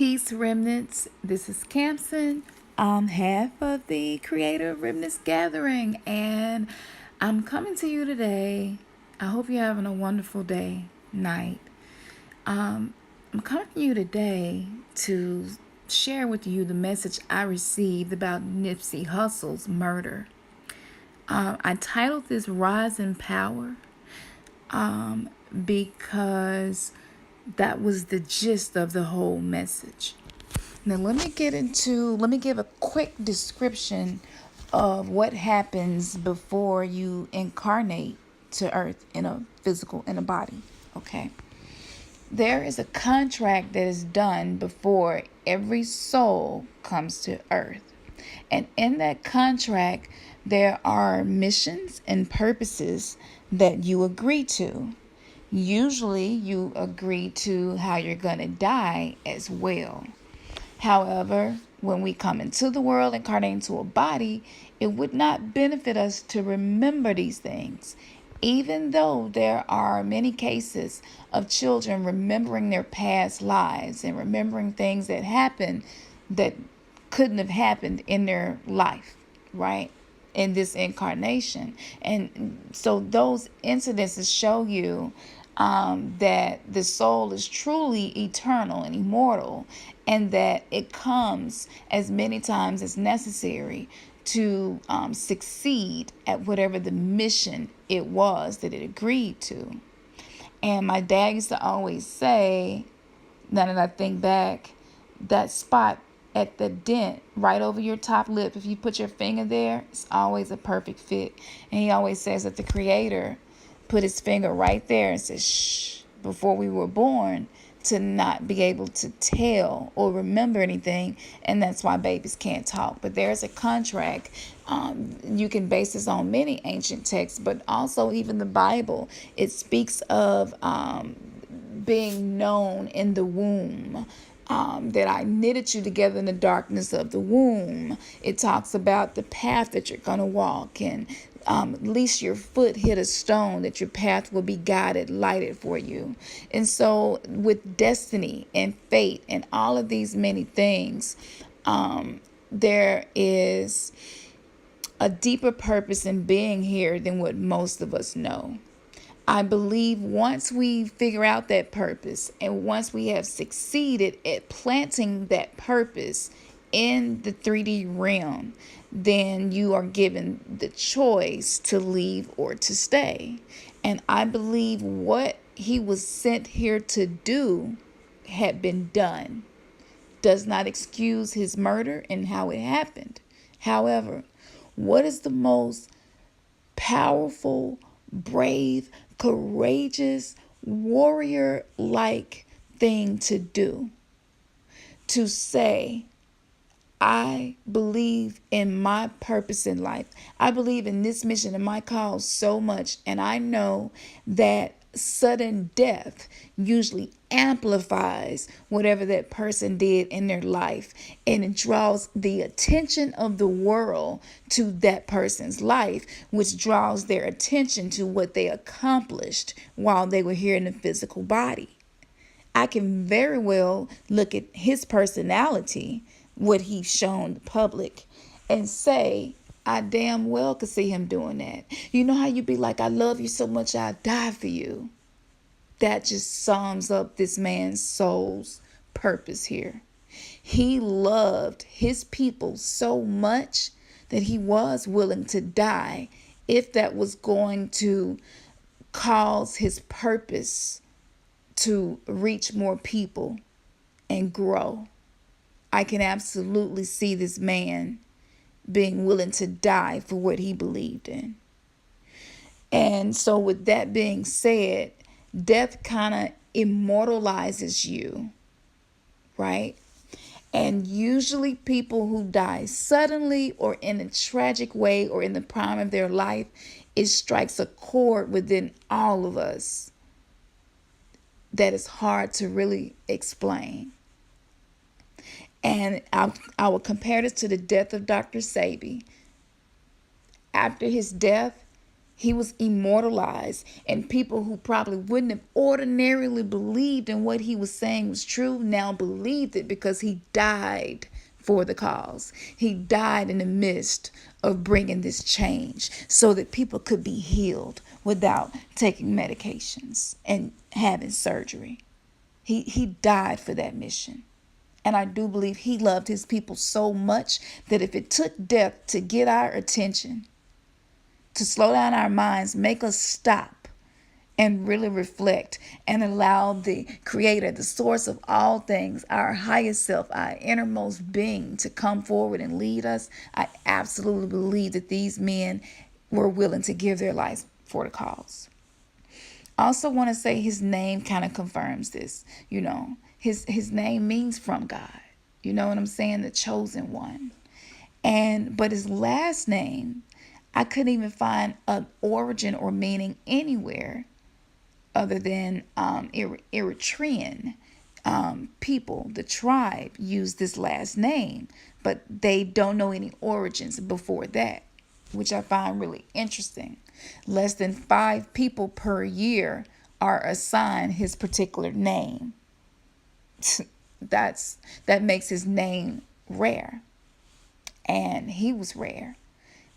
Peace Remnants. This is Campson. I'm half of the creator of Remnants Gathering, and I'm coming to you today. I hope you're having a wonderful day, night. I'm coming to you today to share with you the message I received about Nipsey Hussle's murder. I titled this Rise in Power because that was the gist of the whole message. Now let me give a quick description of what happens before you incarnate to earth in a body. Okay. There is a contract that is done before every soul comes to earth. And in that contract, there are missions and purposes that you agree to. Usually you agree to how you're going to die as well. However, when we come into the world, incarnate into a body, it would not benefit us to remember these things. Even though there are many cases of children remembering their past lives and remembering things that happened that couldn't have happened in their life, right? In this incarnation. And so those incidences show you that the soul is truly eternal and immortal, and that it comes as many times as necessary to succeed at whatever the mission it was that it agreed to. And my dad used to always say, now that I think back, that spot at the dent right over your top lip, if you put your finger there, it's always a perfect fit. And he always says that the Creator put his finger right there and said, shh, before we were born, to not be able to tell or remember anything. And that's why babies can't talk. But there's a contract. You can base this on many ancient texts, but also even the Bible. It speaks of being known in the womb. That I knitted you together in the darkness of the womb. It talks about the path that you're going to walk, and at least your foot hit a stone, that your path will be guided, lighted for you. And so with destiny and fate and all of these many things, there is a deeper purpose in being here than what most of us know. I believe once we figure out that purpose, and once we have succeeded at planting that purpose in the 3D realm, then you are given the choice to leave or to stay. And I believe what he was sent here to do had been done. Does not excuse his murder and how it happened. However, what is the most powerful, brave, courageous, warrior-like thing to do? To say, I believe in my purpose in life. I believe in this mission and my cause so much. And I know that sudden death usually amplifies whatever that person did in their life. And it draws the attention of the world to that person's life, which draws their attention to what they accomplished while they were here in the physical body. I can very well look at his personality, what he's shown the public, and say, I damn well could see him doing that. You know how you be like, I love you so much, I'll die for you. That just sums up this man's soul's purpose here. He loved his people so much that he was willing to die if that was going to cause his purpose to reach more people and grow. I can absolutely see this man being willing to die for what he believed in. And so with that being said, death kind of immortalizes you, right? And usually people who die suddenly or in a tragic way or in the prime of their life, it strikes a chord within all of us that is hard to really explain. And I will compare this to the death of Dr. Sabi. After his death, He was immortalized, and people who probably wouldn't have ordinarily believed in what he was saying was true now believed it because he died for the cause. He died in the midst of bringing this change so that people could be healed without taking medications and having surgery. He died for that mission. And I do believe he loved his people so much that if it took death to get our attention, to slow down our minds, make us stop and really reflect and allow the creator, the source of all things, our highest self, our innermost being to come forward and lead us, I absolutely believe that these men were willing to give their lives for the cause. I also want to say his name kind of confirms this. His name means from God. You know what I'm saying? The chosen one. But his last name, I couldn't even find an origin or meaning anywhere other than Eritrean people. The tribe used this last name, but they don't know any origins before that, which I find really interesting. Less than 5 people per year are assigned his particular name. That makes his name rare, and he was rare.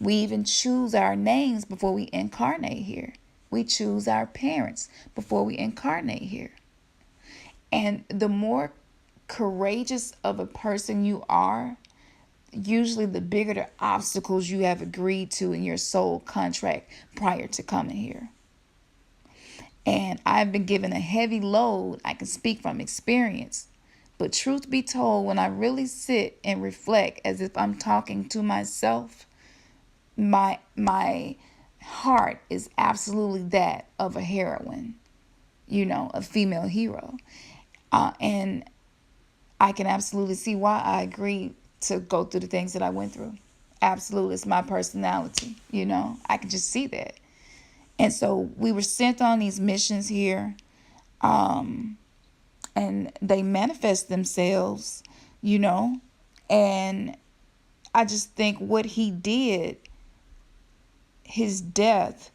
We even choose our names before we incarnate here. We choose our parents before we incarnate here. And the more courageous of a person you are, usually the bigger the obstacles you have agreed to in your soul contract prior to coming here. And I've been given a heavy load. I can speak from experience. But truth be told, when I really sit and reflect as if I'm talking to myself, my heart is absolutely that of a heroine, a female hero. And I can absolutely see why I agreed to go through the things that I went through. Absolutely. It's my personality. I can just see that. And so we were sent on these missions here, and they manifest themselves, and I just think what he did, his death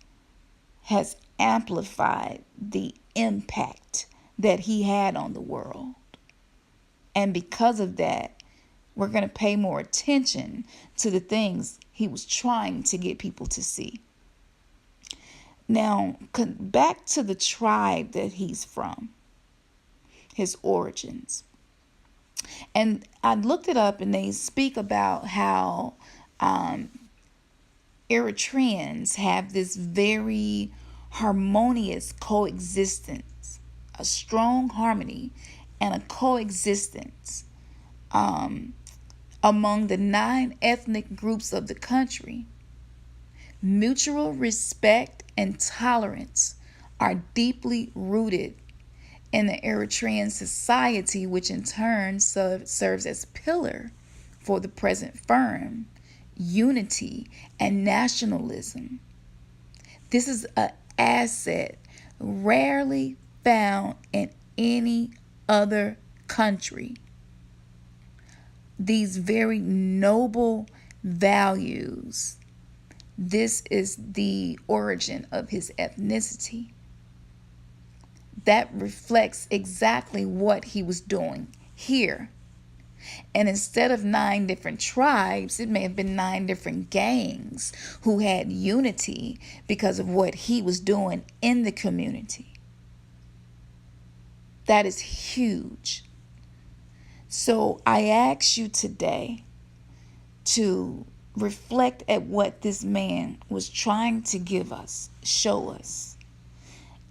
has amplified the impact that he had on the world. And because of that, we're going to pay more attention to the things he was trying to get people to see. Now, back to the tribe that he's from, his origins. And I looked it up, and they speak about how Eritreans have this very harmonious coexistence, a strong harmony and a coexistence among the 9 ethnic groups of the country. Mutual respect and tolerance are deeply rooted in the Eritrean society, which in turn serves as pillar for the present firm unity and nationalism. This is an asset rarely found in any other country. These very noble values, this is the origin of his ethnicity. That reflects exactly what he was doing here. And instead of 9 different tribes, it may have been 9 different gangs who had unity because of what he was doing in the community. That is huge. So I ask you today to reflect at what this man was trying to give us, show us,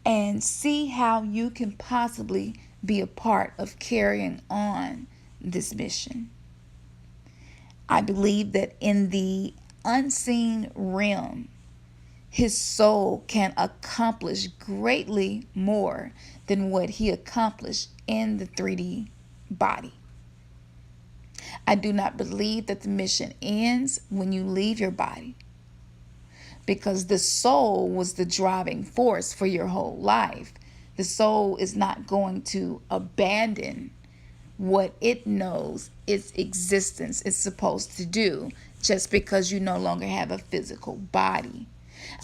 and see how you can possibly be a part of carrying on this mission. I believe that in the unseen realm, his soul can accomplish greatly more than what he accomplished in the 3D body. I do not believe that the mission ends when you leave your body, because the soul was the driving force for your whole life. The soul is not going to abandon what it knows its existence is supposed to do just because you no longer have a physical body.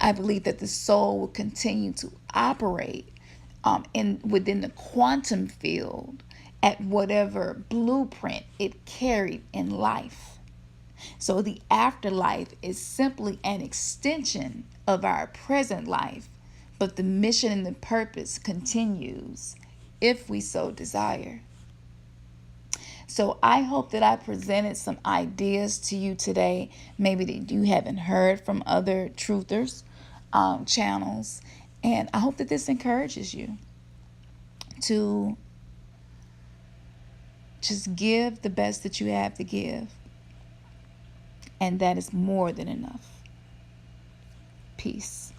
I believe that the soul will continue to operate within the quantum field at whatever blueprint it carried in life. So the afterlife is simply an extension of our present life, but the mission and the purpose continues if we so desire. So I hope that I presented some ideas to you today, maybe that you haven't heard from other truthers channels. And I hope that this encourages you to just give the best that you have to give. And that is more than enough. Peace.